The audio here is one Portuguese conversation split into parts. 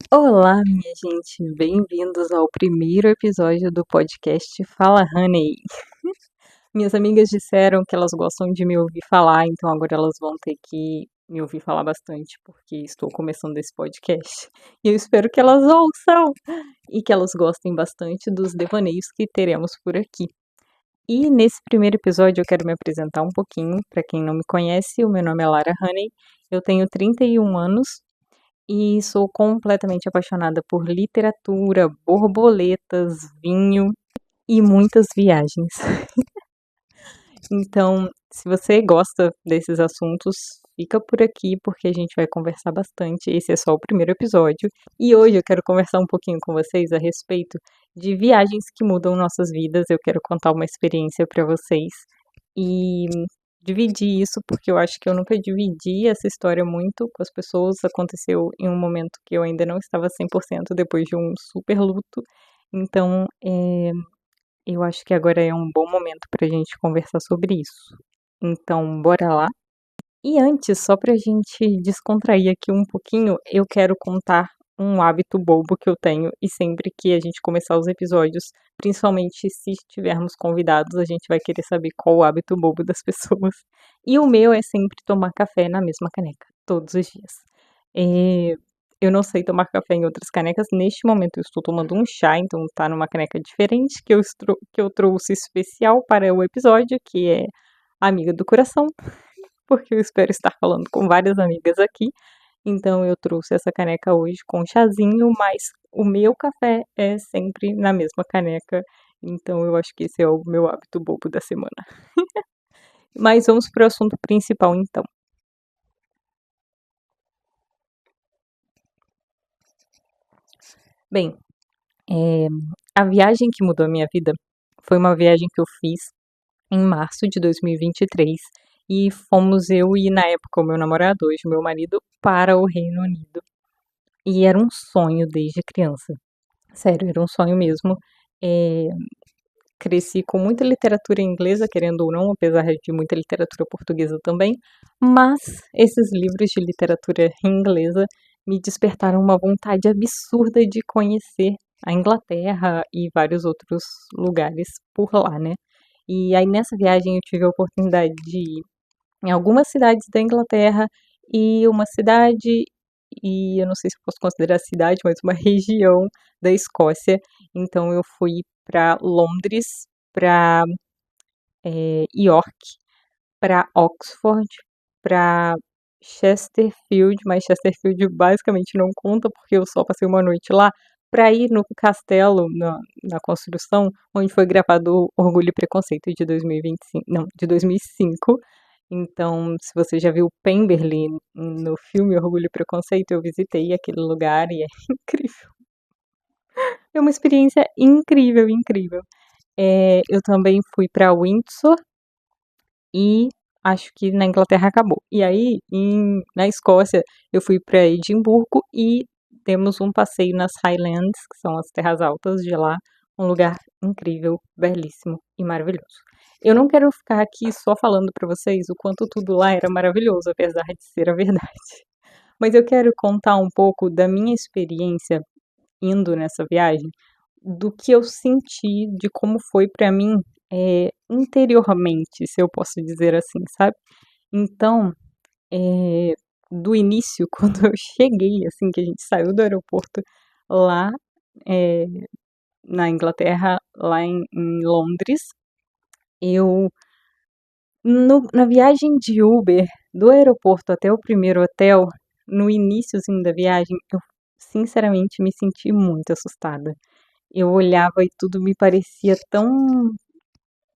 Olá, minha gente, bem-vindos ao primeiro episódio do podcast Fala Honey. Minhas amigas disseram que elas gostam de me ouvir falar, então agora elas vão ter que me ouvir falar bastante, porque estou começando esse podcast. E eu espero que elas ouçam e que elas gostem bastante dos devaneios que teremos por aqui. E nesse primeiro episódio eu quero me apresentar um pouquinho. Para quem não me conhece, o meu nome é Lara Honey, eu tenho 31 anos. E sou completamente apaixonada por literatura, borboletas, vinho e muitas viagens. Então, se você gosta desses assuntos, fica por aqui porque a gente vai conversar bastante. Esse é só o primeiro episódio. E hoje eu quero conversar um pouquinho com vocês a respeito de viagens que mudam nossas vidas. Eu quero contar uma experiência para vocês e dividir isso porque eu acho que eu nunca dividi essa história muito com as pessoas. Aconteceu em um momento que eu ainda não estava 100% depois de um super luto. Então, eu acho que agora é um bom momento para a gente conversar sobre isso. Então, bora lá? E antes, só para a gente descontrair aqui um pouquinho, eu quero contar um hábito bobo que eu tenho e sempre que a gente começar os episódios, principalmente se tivermos convidados, a gente vai querer saber qual o hábito bobo das pessoas. E o meu é sempre tomar café na mesma caneca, todos os dias. É, eu não sei tomar café em outras canecas. Neste momento eu estou tomando um chá, então tá numa caneca diferente que eu trouxe especial para o episódio, que é Amiga do Coração, porque eu espero estar falando com várias amigas aqui. Então eu trouxe essa caneca hoje com chazinho, mas o meu café é sempre na mesma caneca. Então eu acho que esse é o meu hábito bobo da semana. Mas vamos para o assunto principal então. Bem, é, a viagem que mudou a minha vida foi uma viagem que eu fiz em março de 2023 e fomos eu e, na época, o meu namorado, hoje o meu marido, para o Reino Unido. E era um sonho desde criança. Sério, era um sonho mesmo. É, cresci com muita literatura inglesa, querendo ou não, apesar de muita literatura portuguesa também, mas esses livros de literatura inglesa me despertaram uma vontade absurda de conhecer a Inglaterra e vários outros lugares por lá, né? E aí nessa viagem eu tive a oportunidade de ir em algumas cidades da Inglaterra e uma cidade, e eu não sei se eu posso considerar cidade, mas uma região da Escócia. Então eu fui para Londres, para York, para Oxford, para Chesterfield, mas Chesterfield basicamente não conta porque eu só passei uma noite lá, para ir no castelo, na construção, onde foi gravado Orgulho e Preconceito de 2025, não, de 2005. Então, se você já viu Pemberley no filme Orgulho e Preconceito, eu visitei aquele lugar e é incrível. É uma experiência incrível, incrível. Eu também fui para Windsor e acho que na Inglaterra acabou. E aí, na Escócia, eu fui para Edimburgo e temos um passeio nas Highlands, que são as terras altas de lá, um lugar incrível, belíssimo e maravilhoso. Eu não quero ficar aqui só falando para vocês o quanto tudo lá era maravilhoso, apesar de ser a verdade. Mas eu quero contar um pouco da minha experiência indo nessa viagem, do que eu senti, de como foi para mim, interiormente, se eu posso dizer assim, sabe. Então, eh, do início, quando eu cheguei, assim, que a gente saiu do aeroporto lá, eh, na Inglaterra, lá em Londres, eu na viagem de Uber, do aeroporto até o primeiro hotel, no iniciozinho da viagem, eu sinceramente me senti muito assustada. Eu olhava e tudo me parecia tão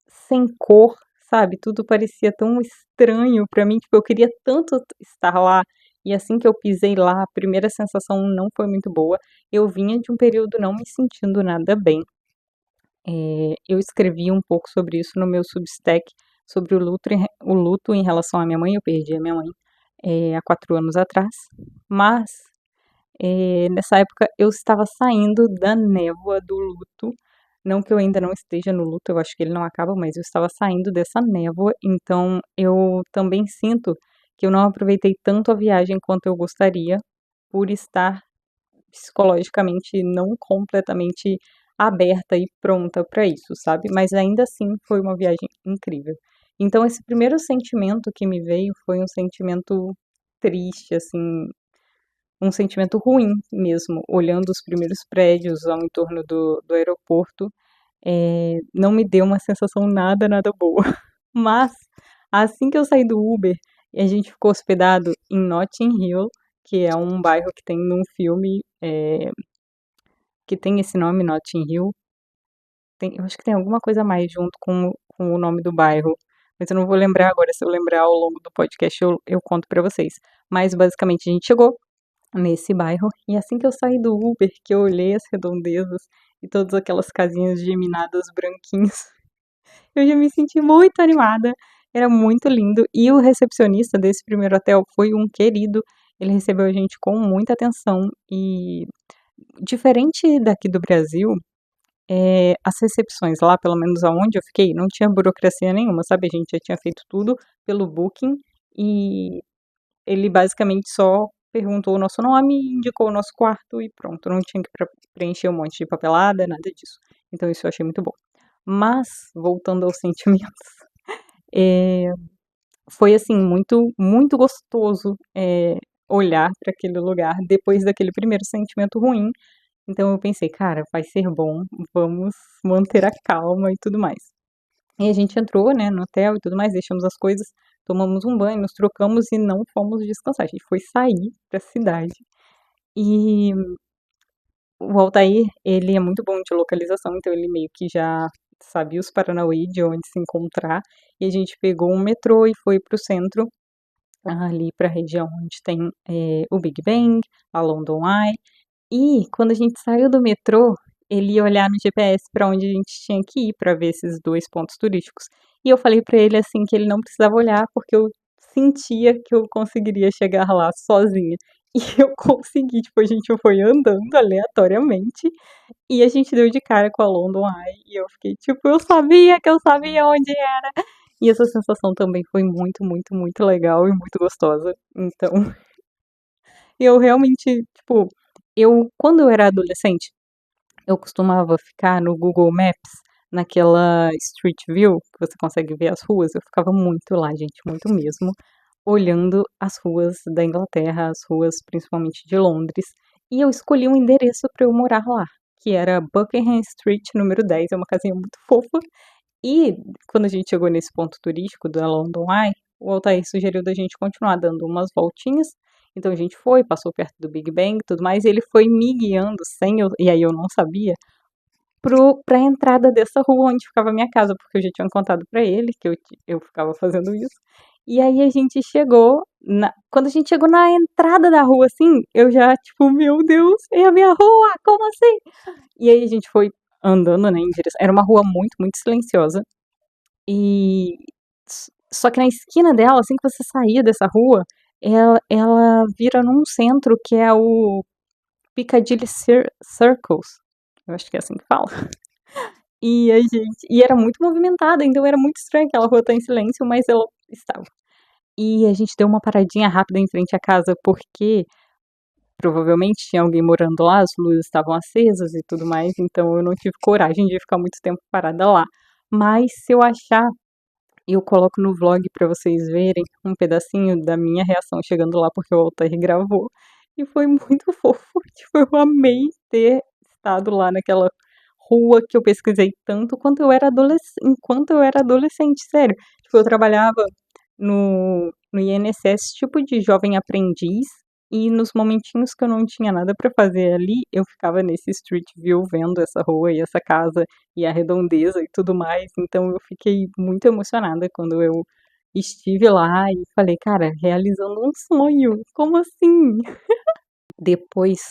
sem cor, sabe, tudo parecia tão estranho pra mim, tipo, eu queria tanto estar lá, e assim que eu pisei lá, a primeira sensação não foi muito boa. Eu vinha de um período não me sentindo nada bem. Eu escrevi um pouco sobre isso no meu Substack, sobre o luto em relação à minha mãe. Eu perdi a minha mãe, há 4 anos atrás, mas, nessa época eu estava saindo da névoa do luto. Não que eu ainda não esteja no luto, eu acho que ele não acaba, mas eu estava saindo dessa névoa, então eu também sinto que eu não aproveitei tanto a viagem quanto eu gostaria, por estar psicologicamente não completamente aberta e pronta para isso, sabe? Mas ainda assim foi uma viagem incrível. Então esse primeiro sentimento que me veio foi um sentimento triste, assim, um sentimento ruim mesmo, olhando os primeiros prédios ao entorno do aeroporto, não me deu uma sensação nada, nada boa. Mas, assim que eu saí do Uber, a gente ficou hospedado em Notting Hill, que é um bairro que tem num filme que tem esse nome, Notting Hill. Eu acho que tem alguma coisa a mais junto com o nome do bairro, mas eu não vou lembrar agora. Se eu lembrar ao longo do podcast, eu conto pra vocês. Mas basicamente a gente chegou nesse bairro e assim que eu saí do Uber, que eu olhei as redondezas e todas aquelas casinhas geminadas branquinhas, eu já me senti muito animada, era muito lindo. E o recepcionista desse primeiro hotel foi um querido, ele recebeu a gente com muita atenção e, diferente daqui do Brasil, as recepções lá, pelo menos aonde eu fiquei, não tinha burocracia nenhuma, sabe? A gente já tinha feito tudo pelo Booking e ele basicamente só perguntou o nosso nome, indicou o nosso quarto e pronto, não tinha que preencher um monte de papelada, nada disso. Então isso eu achei muito bom. Mas, voltando aos sentimentos, é, foi assim, muito, muito gostoso olhar para aquele lugar depois daquele primeiro sentimento ruim. Então eu pensei, cara, vai ser bom, vamos manter a calma e tudo mais. E a gente entrou, né, no hotel e tudo mais, deixamos as coisas, tomamos um banho, nos trocamos e não fomos descansar. A gente foi sair pra cidade. E o Altair, ele é muito bom de localização, então ele meio que já sabia os paranauê de onde se encontrar. E a gente pegou um metrô e foi pro centro, ali pra região onde tem o Big Bang, a London Eye. E quando a gente saiu do metrô, ele ia olhar no GPS para onde a gente tinha que ir para ver esses dois pontos turísticos. E eu falei para ele assim que ele não precisava olhar porque eu sentia que eu conseguiria chegar lá sozinha. E eu consegui, tipo, a gente foi andando aleatoriamente e a gente deu de cara com a London Eye e eu fiquei tipo, eu sabia que eu sabia onde era. E essa sensação também foi muito, muito, muito legal e muito gostosa. Então, eu realmente, tipo, quando eu era adolescente, eu costumava ficar no Google Maps, naquela Street View, que você consegue ver as ruas, eu ficava muito lá, gente, muito mesmo, olhando as ruas da Inglaterra, as ruas principalmente de Londres, e eu escolhi um endereço para eu morar lá, que era Buckingham Street, número 10, é uma casinha muito fofa, e quando a gente chegou nesse ponto turístico da London Eye, o Altair sugeriu da gente continuar dando umas voltinhas. Então a gente foi, passou perto do Big Bang e tudo mais, e ele foi me guiando e aí eu não sabia, pra entrada dessa rua onde ficava a minha casa, porque eu já tinha contado pra ele que eu ficava fazendo isso. E aí a gente chegou, quando a gente chegou na entrada da rua, assim, eu já, tipo, meu Deus, é a minha rua, como assim? E aí a gente foi andando, né, em direção, era uma rua muito, muito silenciosa, e só que na esquina dela, assim que você saía dessa rua, ela vira num centro que é o Piccadilly Circles. Eu acho que é assim que fala. E era muito movimentada, então era muito estranho aquela rua estar em silêncio, mas ela estava. E a gente deu uma paradinha rápida em frente à casa porque provavelmente tinha alguém morando lá, as luzes estavam acesas e tudo mais, então eu não tive coragem de ficar muito tempo parada lá. Mas se eu achar, eu coloco no vlog pra vocês verem um pedacinho da minha reação chegando lá, porque o Altair gravou. E foi muito fofo. Tipo, eu amei ter estado lá naquela rua que eu pesquisei tanto enquanto eu era adolescente, sério. Tipo, eu trabalhava no INSS, tipo de jovem aprendiz, e nos momentinhos que eu não tinha nada pra fazer ali, eu ficava nesse Street View vendo essa rua e essa casa e a redondeza e tudo mais. Então eu fiquei muito emocionada quando eu estive lá e falei, cara, realizando um sonho, como assim? Depois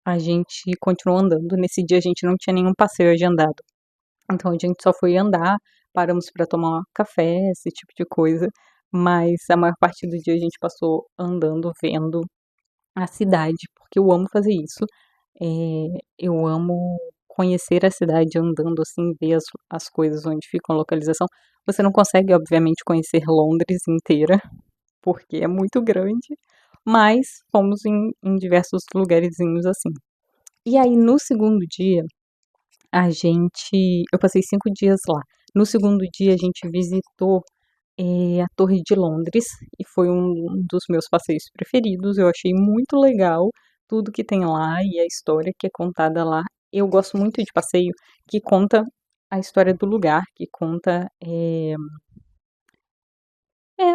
a gente continuou andando. Nesse dia a gente não tinha nenhum passeio agendado. Então a gente só foi andar, paramos para tomar café, esse tipo de coisa. Mas a maior parte do dia a gente passou andando, vendo a cidade, porque eu amo fazer isso. Eu amo conhecer a cidade andando assim, ver as coisas onde ficam a localização. Você não consegue, obviamente, conhecer Londres inteira, porque é muito grande, mas fomos em diversos lugarzinhos assim. E aí, no segundo dia, eu passei 5 dias lá. No segundo dia, a gente visitou a Torre de Londres e foi um dos meus passeios preferidos. Eu achei muito legal tudo que tem lá e a história que é contada lá. Eu gosto muito de passeio que conta a história do lugar, que conta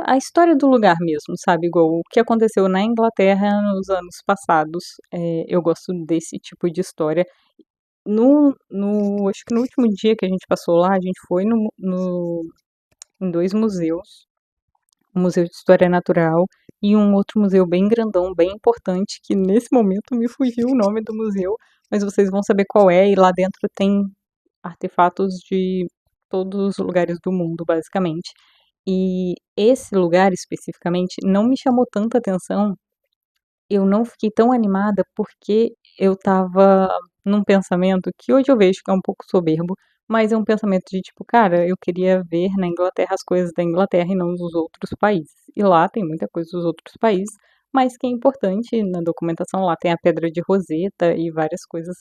a história do lugar mesmo, sabe? Igual o que aconteceu na Inglaterra nos anos passados. Eu gosto desse tipo de história. Acho que no último dia que a gente passou lá, a gente foi em dois museus, um museu de história natural e um outro museu bem grandão, bem importante, que nesse momento me fugiu o nome do museu, mas vocês vão saber qual é, e lá dentro tem artefatos de todos os lugares do mundo, basicamente. E esse lugar especificamente não me chamou tanta atenção, eu não fiquei tão animada porque eu estava num pensamento que hoje eu vejo que é um pouco soberbo, mas é um pensamento de tipo, cara, eu queria ver na Inglaterra as coisas da Inglaterra e não dos outros países. E lá tem muita coisa dos outros países, mas que é importante na documentação. Lá tem a Pedra de Roseta e várias coisas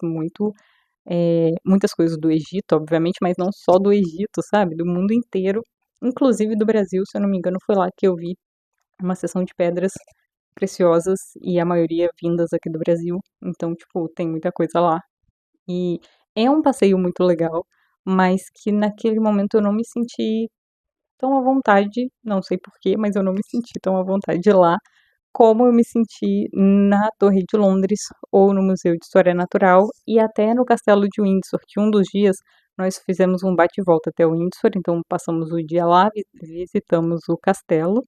muitas coisas do Egito, obviamente, mas não só do Egito, sabe? Do mundo inteiro, inclusive do Brasil, se eu não me engano, foi lá que eu vi uma seção de pedras preciosas e a maioria vindas aqui do Brasil. Então, tipo, tem muita coisa lá. E é um passeio muito legal, mas que naquele momento eu não me senti tão à vontade, não sei porquê, mas eu não me senti tão à vontade lá como eu me senti na Torre de Londres ou no Museu de História Natural e até no Castelo de Windsor, que um dos dias nós fizemos um bate e volta até o Windsor, então passamos o dia lá, visitamos o castelo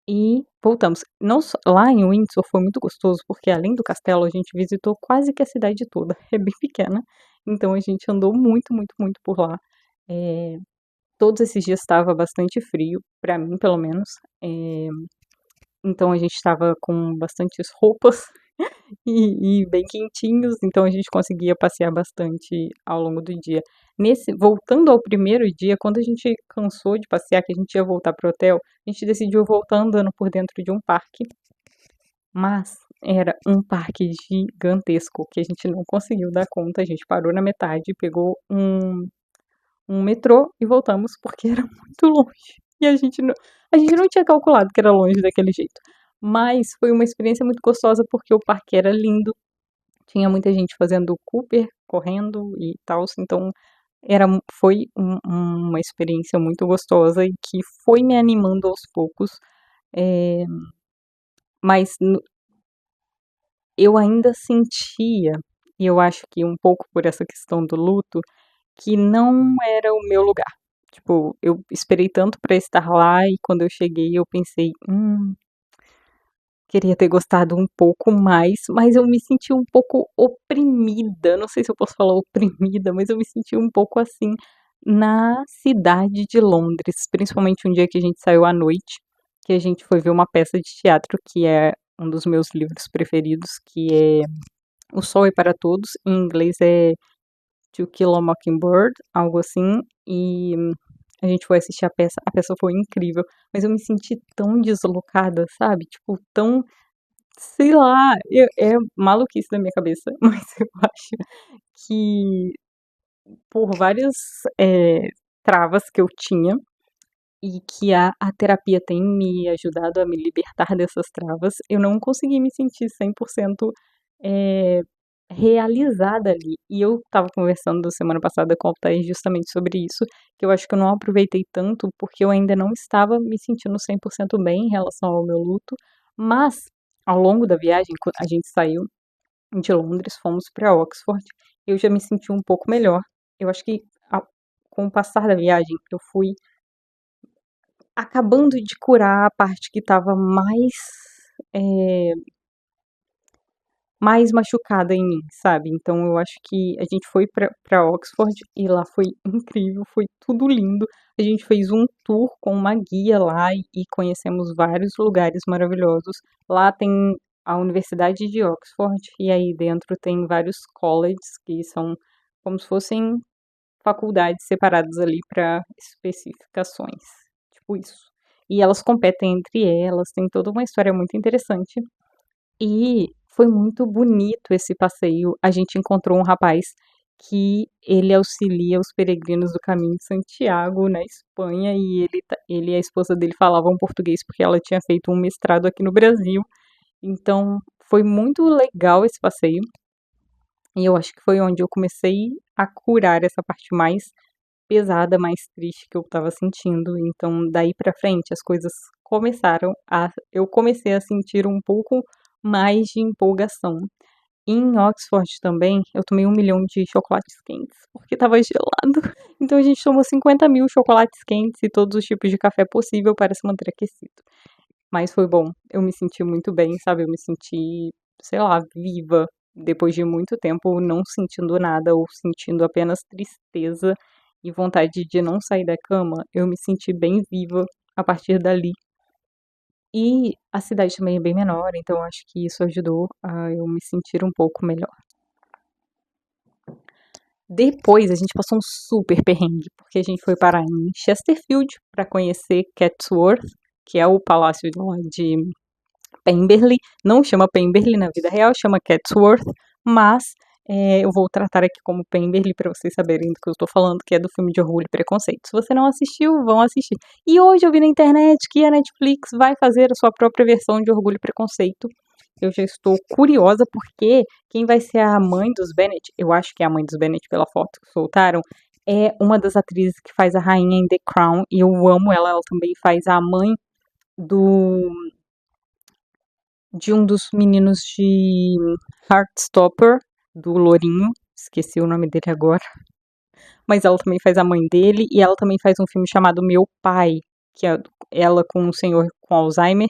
e voltamos. Não só, lá em Windsor foi muito gostoso, porque além do castelo, a gente visitou quase que a cidade toda. É bem pequena, então a gente andou muito, muito, muito por lá. É, todos esses dias estava bastante frio, para mim, pelo menos. Então a gente estava com bastantes roupas e bem quentinhos, então a gente conseguia passear bastante ao longo do dia. Voltando ao primeiro dia, quando a gente cansou de passear, que a gente ia voltar pro hotel, a gente decidiu voltar andando por dentro de um parque, mas era um parque gigantesco que a gente não conseguiu dar conta. A gente parou na metade, pegou um metrô e voltamos porque era muito longe. E a gente não tinha calculado que era longe daquele jeito. Mas foi uma experiência muito gostosa porque o parque era lindo, tinha muita gente fazendo Cooper, correndo e tal, então foi uma experiência muito gostosa e que foi me animando aos poucos, é, mas eu ainda sentia, e eu acho que um pouco por essa questão do luto, que não era o meu lugar. Tipo, eu esperei tanto pra estar lá e quando eu cheguei eu pensei, queria ter gostado um pouco mais, mas eu me senti um pouco oprimida. Não sei se eu posso falar oprimida, mas eu me senti um pouco assim na cidade de Londres, principalmente um dia que a gente saiu à noite, que a gente foi ver uma peça de teatro que é um dos meus livros preferidos, que é O Sol é para Todos, em inglês é To Kill a Mockingbird, algo assim, e a gente foi assistir a peça foi incrível, mas eu me senti tão deslocada, sabe? Tipo, tão, sei lá, é maluquice da minha cabeça, mas eu acho que por várias travas que eu tinha e que a terapia tem me ajudado a me libertar dessas travas, eu não consegui me sentir 100% é, realizada ali. E eu estava conversando semana passada com o Altair justamente sobre isso, que eu acho que eu não aproveitei tanto porque eu ainda não estava me sentindo 100% bem em relação ao meu luto, mas ao longo da viagem, a gente saiu de Londres, fomos para Oxford, eu já me senti um pouco melhor. Eu acho que com o passar da viagem, eu fui acabando de curar a parte que estava eh, mais machucada em mim, sabe? Então eu acho que a gente foi pra Oxford e lá foi incrível, foi tudo lindo. A gente fez um tour com uma guia lá e conhecemos vários lugares maravilhosos. Lá tem a Universidade de Oxford e aí dentro tem vários colleges que são como se fossem faculdades separadas ali para especificações, tipo isso. E elas competem entre elas, tem toda uma história muito interessante. E foi muito bonito esse passeio. A gente encontrou um rapaz que ele auxilia os peregrinos do Caminho de Santiago, na Espanha, e ele e a esposa dele falavam português porque ela tinha feito um mestrado aqui no Brasil. Então, foi muito legal esse passeio. E eu acho que foi onde eu comecei a curar essa parte mais pesada, mais triste que eu estava sentindo. Então, daí pra frente, as coisas eu comecei a sentir um pouco mais de empolgação. Em Oxford também, eu tomei 1 milhão de chocolates quentes, porque estava gelado. Então a gente tomou 50 mil chocolates quentes e todos os tipos de café possível para se manter aquecido. Mas foi bom, eu me senti muito bem, sabe? Eu me senti, sei lá, viva, depois de muito tempo não sentindo nada ou sentindo apenas tristeza e vontade de não sair da cama. Eu me senti bem viva a partir dali. E a cidade também é bem menor, então acho que isso ajudou a eu me sentir um pouco melhor. Depois a gente passou um super perrengue, porque a gente foi parar em Chesterfield para conhecer Chatsworth, que é o palácio lá de Pemberley. Não chama Pemberley na vida real, chama Chatsworth, mas eu vou tratar aqui como Pemberley para vocês saberem do que eu estou falando, que é do filme de Orgulho e Preconceito. Se você não assistiu, vão assistir. E hoje eu vi na internet que a Netflix vai fazer a sua própria versão de Orgulho e Preconceito. Eu já estou curiosa porque quem vai ser a mãe dos Bennet, eu acho que é a mãe dos Bennet pela foto que soltaram, é uma das atrizes que faz a rainha em The Crown e eu amo ela. Ela também faz a mãe de um dos meninos de Heartstopper, do Lourinho, esqueci o nome dele agora, mas ela também faz a mãe dele e ela também faz um filme chamado Meu Pai, que é ela com um senhor com Alzheimer,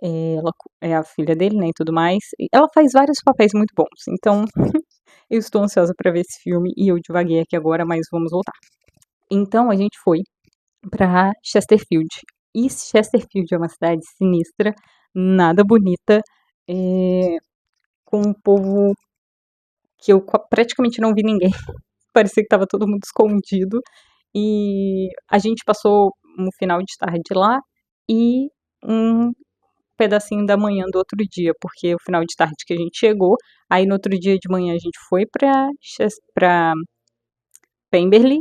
ela é a filha dele, né, e tudo mais. E ela faz vários papéis muito bons, então eu estou ansiosa para ver esse filme e eu divaguei aqui agora, mas vamos voltar. Então a gente foi para Chesterfield. E Chesterfield é uma cidade sinistra, nada bonita, com um povo que eu praticamente não vi ninguém. Parecia que estava todo mundo escondido. E a gente passou um final de tarde lá e um pedacinho da manhã do outro dia, porque o final de tarde que a gente chegou, aí no outro dia de manhã a gente foi pra Pemberley,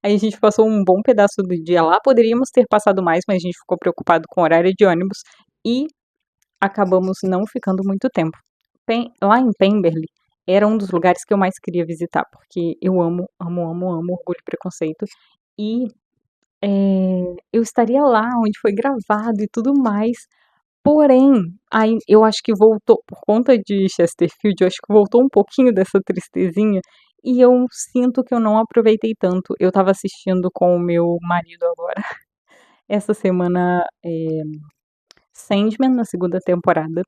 aí a gente passou um bom pedaço do dia lá, poderíamos ter passado mais, mas a gente ficou preocupado com o horário de ônibus e acabamos não ficando muito tempo. Lá em Pemberley era um dos lugares que eu mais queria visitar, porque eu amo, amo, amo, amo Orgulho e Preconceito, e eu estaria lá onde foi gravado e tudo mais. Porém, aí eu acho que voltou, por conta de Chesterfield, eu acho que voltou um pouquinho dessa tristezinha e eu sinto que eu não aproveitei tanto. Eu estava assistindo com o meu marido agora, essa semana, Sandman, na segunda temporada.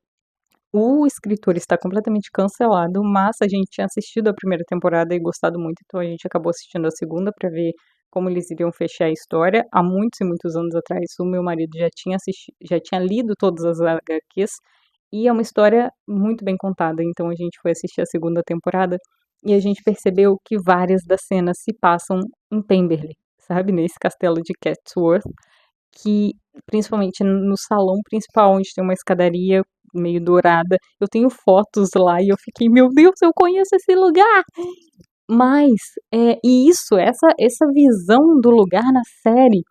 O escritor está completamente cancelado, mas a gente tinha assistido a primeira temporada e gostado muito, então a gente acabou assistindo a segunda para ver como eles iriam fechar a história. Há muitos e muitos anos atrás, o meu marido já tinha lido todas as HQs e é uma história muito bem contada. Então a gente foi assistir a segunda temporada e a gente percebeu que várias das cenas se passam em Pemberley, sabe, nesse castelo de Chatsworth, que principalmente no salão principal, onde tem uma escadaria meio dourada, eu tenho fotos lá e eu fiquei, meu Deus, eu conheço esse lugar! Mas, e essa visão do lugar na série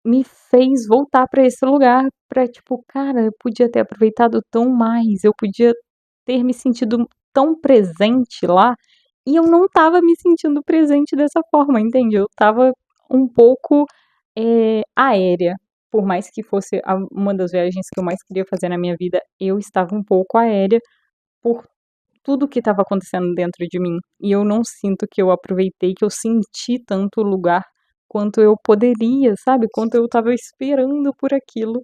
me fez voltar pra esse lugar, pra tipo, cara, eu podia ter aproveitado tão mais, eu podia ter me sentido tão presente lá, e eu não estava me sentindo presente dessa forma, entende? Eu estava um pouco aérea. Por mais que fosse uma das viagens que eu mais queria fazer na minha vida, eu estava um pouco aérea por tudo que estava acontecendo dentro de mim. E eu não sinto que eu aproveitei, que eu senti tanto o lugar quanto eu poderia, sabe? Quanto eu estava esperando por aquilo.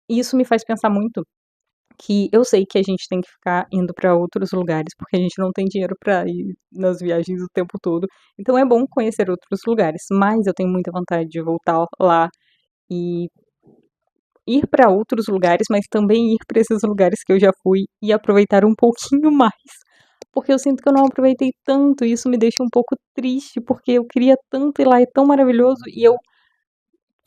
E isso me faz pensar muito que eu sei que a gente tem que ficar indo para outros lugares, porque a gente não tem dinheiro para ir nas viagens o tempo todo. Então é bom conhecer outros lugares, mas eu tenho muita vontade de voltar lá e ir para outros lugares, mas também ir para esses lugares que eu já fui e aproveitar um pouquinho mais. Porque eu sinto que eu não aproveitei tanto e isso me deixa um pouco triste, porque eu queria tanto ir lá, é tão maravilhoso e eu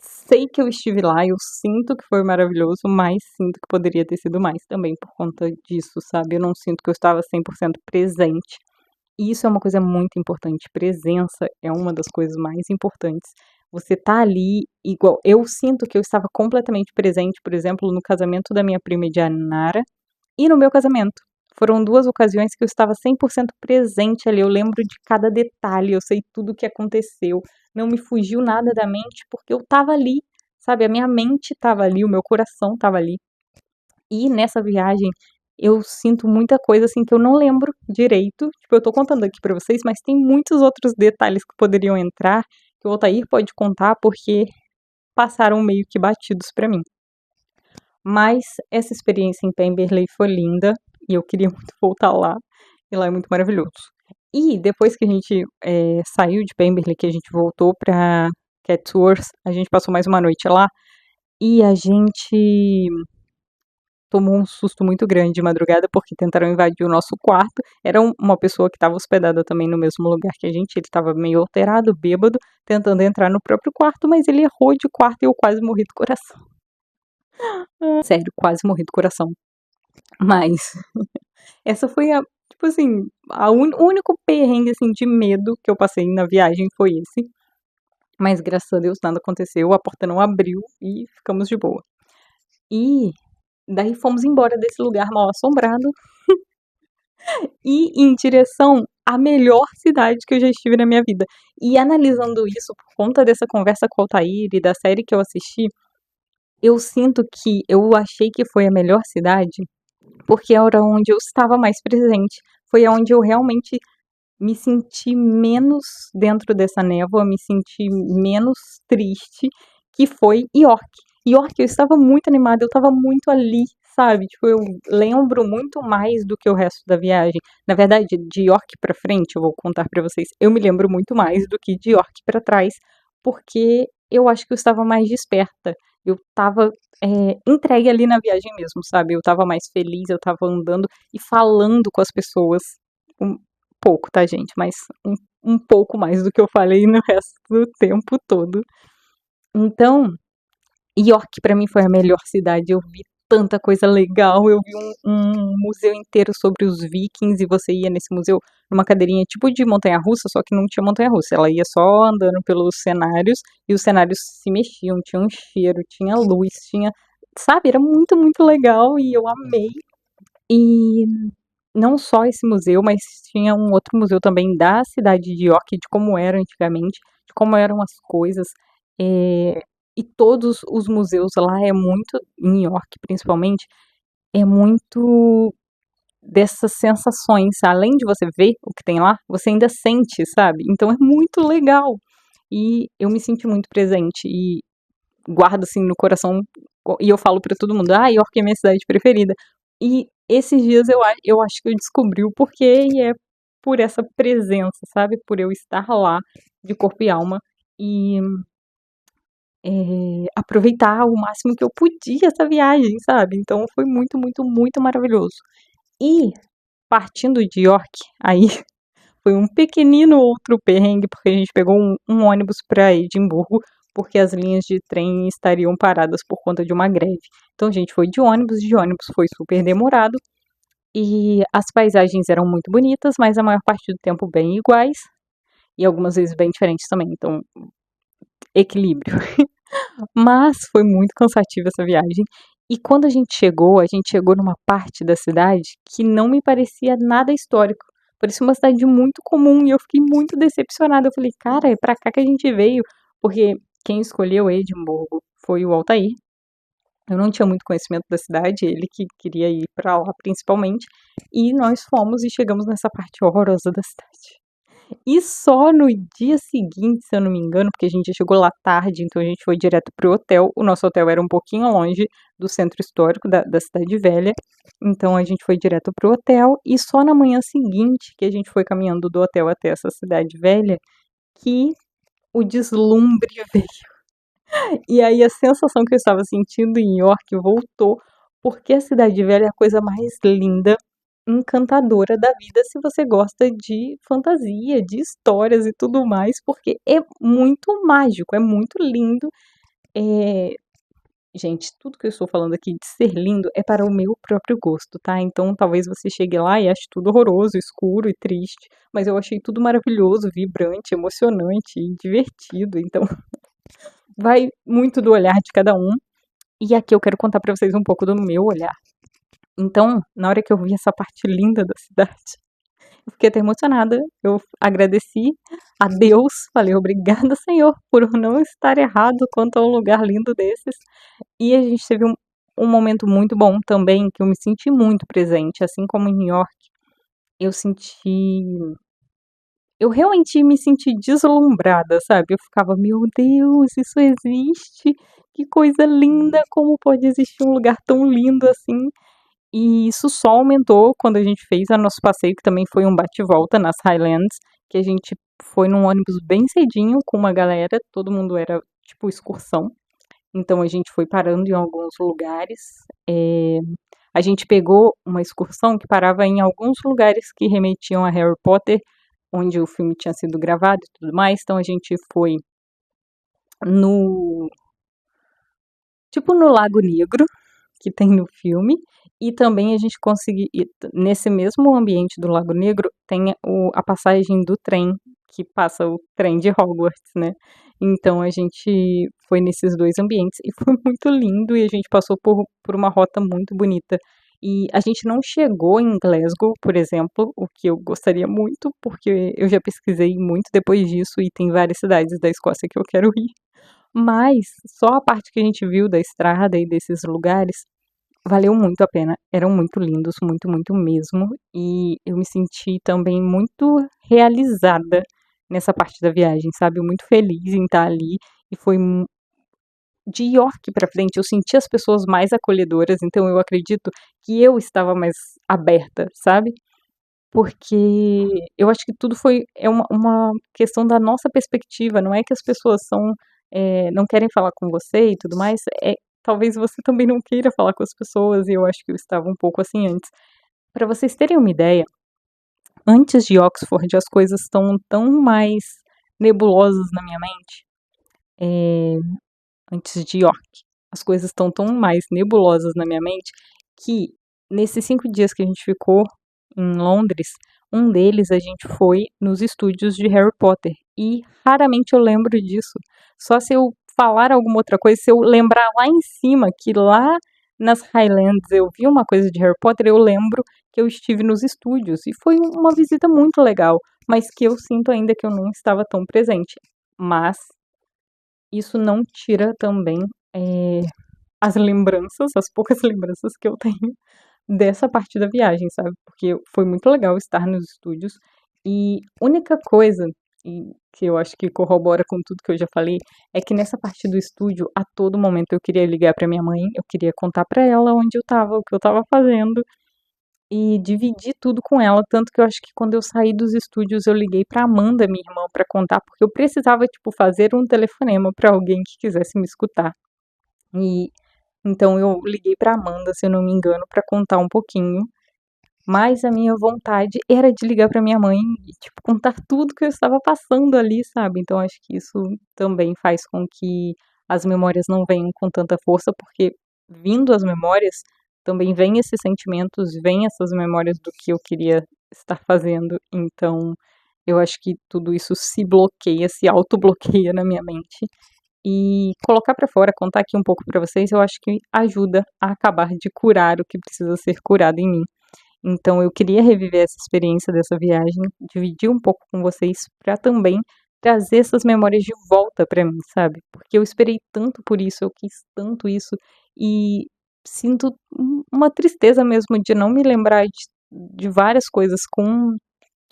sei que eu estive lá, eu sinto que foi maravilhoso, mas sinto que poderia ter sido mais também por conta disso, sabe? Eu não sinto que eu estava 100% presente. E isso é uma coisa muito importante. Presença é uma das coisas mais importantes. Você tá ali, igual. Eu sinto que eu estava completamente presente, por exemplo, no casamento da minha prima Dianara e no meu casamento. Foram duas ocasiões que eu estava 100% presente ali. Eu lembro de cada detalhe, eu sei tudo o que aconteceu. Não me fugiu nada da mente, porque eu estava ali, sabe? A minha mente estava ali, o meu coração estava ali. E nessa viagem eu sinto muita coisa assim que eu não lembro direito. Tipo, eu tô contando aqui pra vocês, mas tem muitos outros detalhes que poderiam entrar, que o Altair pode contar, porque passaram meio que batidos pra mim. Mas essa experiência em Pemberley foi linda e eu queria muito voltar lá. E lá é muito maravilhoso. E depois que a gente saiu de Pemberley, que a gente voltou pra Chatsworth, a gente passou mais uma noite lá e a gente tomou um susto muito grande de madrugada porque tentaram invadir o nosso quarto. Era uma pessoa que estava hospedada também no mesmo lugar que a gente. Ele estava meio alterado, bêbado, tentando entrar no próprio quarto, mas ele errou de quarto e eu quase morri do coração. Sério, quase morri do coração. Mas essa foi a, tipo assim, o único perrengue assim de medo que eu passei na viagem foi esse. Mas graças a Deus nada aconteceu, a porta não abriu e ficamos de boa. E daí fomos embora desse lugar mal assombrado e em direção à melhor cidade que eu já estive na minha vida. E analisando isso por conta dessa conversa com o Altair e da série que eu assisti, eu sinto que eu achei que foi a melhor cidade porque era onde eu estava mais presente. Foi onde eu realmente me senti menos dentro dessa névoa, me senti menos triste, que foi York. York, eu estava muito animada, eu estava muito ali, sabe? Tipo, eu lembro muito mais do que o resto da viagem. Na verdade, de York pra frente, eu vou contar pra vocês, eu me lembro muito mais do que de York pra trás, porque eu acho que eu estava mais desperta. Eu estava entregue ali na viagem mesmo, sabe? Eu estava mais feliz, eu estava andando e falando com as pessoas. Pouco, tá, gente? Mas um pouco mais do que eu falei no resto do tempo todo. Então, York pra mim foi a melhor cidade. Eu vi tanta coisa legal. Eu vi um museu inteiro sobre os vikings e você ia nesse museu numa cadeirinha tipo de montanha-russa, só que não tinha montanha-russa. Ela ia só andando pelos cenários e os cenários se mexiam, tinha um cheiro, tinha luz, tinha, sabe, era muito, muito legal e eu amei. E não só esse museu, mas tinha um outro museu também da cidade de York, de como era antigamente, de como eram as coisas. eh, e todos os museus lá é muito, em York principalmente, é muito dessas sensações. Além de você ver o que tem lá, você ainda sente, sabe? Então é muito legal. E eu me senti muito presente e guardo assim no coração. E eu falo pra todo mundo: ah, York é minha cidade preferida. E esses dias eu acho que eu descobri o porquê e é por essa presença, sabe? Por eu estar lá de corpo e alma e aproveitar o máximo que eu podia essa viagem, sabe? Então foi muito, muito, muito maravilhoso. E partindo de York, aí foi um pequenino outro perrengue, porque a gente pegou um ônibus para Edimburgo, porque as linhas de trem estariam paradas por conta de uma greve. Então a gente foi de ônibus foi super demorado, e as paisagens eram muito bonitas, mas a maior parte do tempo bem iguais, e algumas vezes bem diferentes também, então equilíbrio. Mas foi muito cansativa essa viagem. E quando a gente chegou numa parte da cidade que não me parecia nada histórico. Parecia uma cidade muito comum e eu fiquei muito decepcionada. Eu falei, cara, é pra cá que a gente veio. Porque quem escolheu Edimburgo foi o Altair. Eu não tinha muito conhecimento da cidade, ele que queria ir pra lá principalmente. E nós fomos e chegamos nessa parte horrorosa da cidade. E só no dia seguinte, se eu não me engano, porque a gente chegou lá tarde, então a gente foi direto pro hotel. O nosso hotel era um pouquinho longe do centro histórico da cidade velha, então a gente foi direto pro hotel. E só na manhã seguinte, que a gente foi caminhando do hotel até essa cidade velha, que o deslumbre veio. E aí a sensação que eu estava sentindo em York voltou, porque a cidade velha é a coisa mais linda, encantadora da vida se você gosta de fantasia, de histórias e tudo mais, porque é muito mágico, é muito lindo. Gente, tudo que eu estou falando aqui de ser lindo é para o meu próprio gosto, tá? Então talvez você chegue lá e ache tudo horroroso, escuro e triste, mas eu achei tudo maravilhoso, vibrante, emocionante e divertido. Então vai muito do olhar de cada um. E aqui eu quero contar para vocês um pouco do meu olhar. Então, na hora que eu vi essa parte linda da cidade, eu fiquei até emocionada. Eu agradeci a Deus, falei obrigada, Senhor, por não estar errado quanto a um lugar lindo desses. E a gente teve um momento muito bom também, que eu me senti muito presente, assim como em New York. Eu senti. Eu realmente me senti deslumbrada, sabe? Eu ficava, meu Deus, isso existe! Que coisa linda! Como pode existir um lugar tão lindo assim? E isso só aumentou quando a gente fez o nosso passeio, que também foi um bate-volta nas Highlands, que a gente foi num ônibus bem cedinho com uma galera, todo mundo era tipo excursão. Então a gente foi parando em alguns lugares. A gente pegou uma excursão que parava em alguns lugares que remetiam a Harry Potter, onde o filme tinha sido gravado e tudo mais. Então a gente foi no tipo no Lago Negro, que tem no filme, e também a gente conseguiu, nesse mesmo ambiente do Lago Negro, tem a passagem do trem, que passa o trem de Hogwarts, né? Então a gente foi nesses dois ambientes e foi muito lindo e a gente passou por uma rota muito bonita. E a gente não chegou em Glasgow, por exemplo, o que eu gostaria muito, porque eu já pesquisei muito depois disso e tem várias cidades da Escócia que eu quero ir. Mas só a parte que a gente viu da estrada e desses lugares valeu muito a pena. Eram muito lindos, muito, muito mesmo. E eu me senti também muito realizada nessa parte da viagem, sabe? Muito feliz em estar ali. E foi de York pra frente, eu senti as pessoas mais acolhedoras, então eu acredito que eu estava mais aberta, sabe? Porque eu acho que tudo é uma questão da nossa perspectiva, não é que as pessoas não querem falar com você e tudo mais, talvez você também não queira falar com as pessoas, e eu acho que eu estava um pouco assim antes. Para vocês terem uma ideia, antes de Oxford as coisas estão tão mais nebulosas na minha mente, antes de York, as coisas estão tão mais nebulosas na minha mente, que nesses 5 dias que a gente ficou em Londres, um deles a gente foi nos estúdios de Harry Potter. E raramente eu lembro disso. Só se eu falar alguma outra coisa, se eu lembrar lá em cima que lá nas Highlands eu vi uma coisa de Harry Potter, eu lembro que eu estive nos estúdios. E foi uma visita muito legal, mas que eu sinto ainda que eu não estava tão presente. Mas isso não tira também as lembranças, as poucas lembranças que eu tenho dessa parte da viagem, sabe? Porque foi muito legal estar nos estúdios. E única coisa que eu acho que corrobora com tudo que eu já falei é que nessa parte do estúdio, a todo momento eu queria ligar para minha mãe, eu queria contar para ela onde eu tava, o que eu tava fazendo e dividir tudo com ela, tanto que eu acho que quando eu saí dos estúdios eu liguei para Amanda, minha irmã, para contar, porque eu precisava tipo fazer um telefonema para alguém que quisesse me escutar. E então eu liguei para Amanda, se eu não me engano, para contar um pouquinho, mas a minha vontade era de ligar para minha mãe e, tipo, contar tudo que eu estava passando ali, sabe. Então acho que isso também faz com que as memórias não venham com tanta força, porque vindo as memórias, também vem esses sentimentos, vem essas memórias do que eu queria estar fazendo. Então, eu acho que tudo isso se bloqueia, se autobloqueia na minha mente. E colocar pra fora, contar aqui um pouco pra vocês, eu acho que ajuda a acabar de curar o que precisa ser curado em mim. Então eu queria reviver essa experiência dessa viagem, dividir um pouco com vocês pra também trazer essas memórias de volta pra mim, sabe? Porque eu esperei tanto por isso, eu quis tanto isso e sinto uma tristeza mesmo de não me lembrar de várias coisas com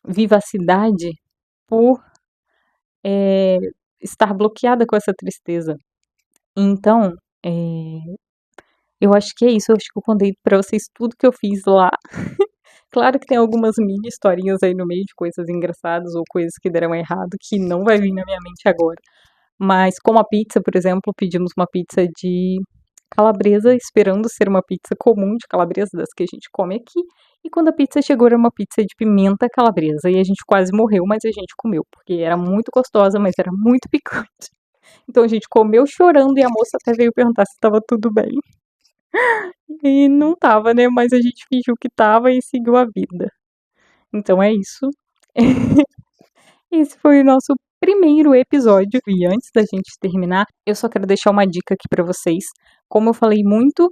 vivacidade por estar bloqueada com essa tristeza. Então, eu acho que é isso, eu acho que eu contei pra vocês tudo que eu fiz lá. Claro que tem algumas mini historinhas aí no meio de coisas engraçadas ou coisas que deram errado que não vai vir na minha mente agora. Mas como a pizza, por exemplo, pedimos uma pizza de calabresa, esperando ser uma pizza comum de calabresa, das que a gente come aqui. E quando a pizza chegou, era uma pizza de pimenta calabresa. E a gente quase morreu, mas a gente comeu, porque era muito gostosa, mas era muito picante. Então a gente comeu chorando e a moça até veio perguntar se estava tudo bem. E não estava, né? Mas a gente fingiu que estava e seguiu a vida. Então é isso. Esse foi o nosso primeiro episódio. E antes da gente terminar, eu só quero deixar uma dica aqui pra vocês. Como eu falei muito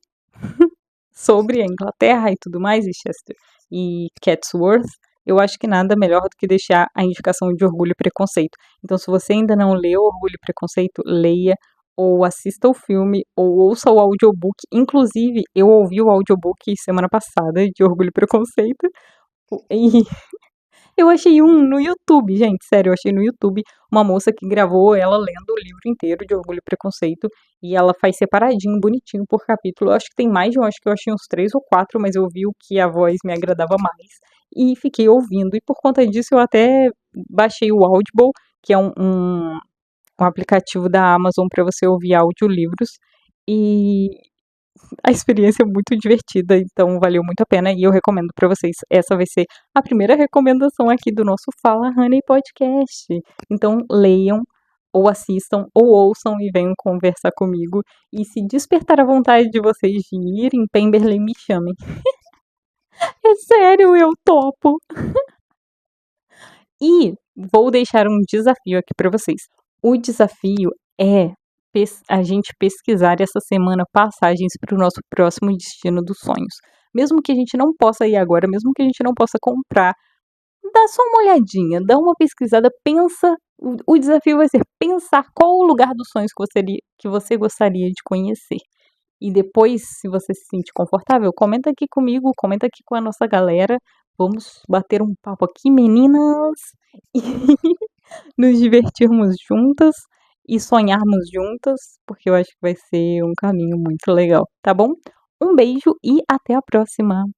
sobre a Inglaterra e tudo mais, e Chester e Chatsworth, eu acho que nada melhor do que deixar a indicação de Orgulho e Preconceito. Então, se você ainda não leu Orgulho e Preconceito, leia, ou assista o filme, ou ouça o audiobook. Inclusive, eu ouvi o audiobook semana passada de Orgulho e Preconceito, e eu achei um no YouTube, gente, sério, eu achei no YouTube uma moça que gravou ela lendo o livro inteiro de Orgulho e Preconceito, e ela faz separadinho, bonitinho por capítulo. Eu acho que tem mais de um, acho que eu achei uns 3 ou 4, mas eu vi o que a voz me agradava mais e fiquei ouvindo. E por conta disso eu até baixei o Audible, que é um aplicativo da Amazon para você ouvir audiolivros. E a experiência é muito divertida, então valeu muito a pena e eu recomendo para vocês. Essa vai ser a primeira recomendação aqui do nosso Fala Honey Podcast. Então leiam, ou assistam, ou ouçam e venham conversar comigo. E se despertar a vontade de vocês de ir em Pemberley, me chamem. É sério, eu topo. E vou deixar um desafio aqui para vocês. O desafio é a gente pesquisar essa semana passagens para o nosso próximo destino dos sonhos. Mesmo que a gente não possa ir agora, mesmo que a gente não possa comprar, dá só uma olhadinha, dá uma pesquisada, pensa. O desafio vai ser pensar qual o lugar dos sonhos que você gostaria de conhecer. E depois, se você se sentir confortável, comenta aqui comigo, comenta aqui com a nossa galera. Vamos bater um papo aqui, meninas, e nos divertirmos juntas e sonharmos juntas, porque eu acho que vai ser um caminho muito legal, tá bom? Um beijo e até a próxima!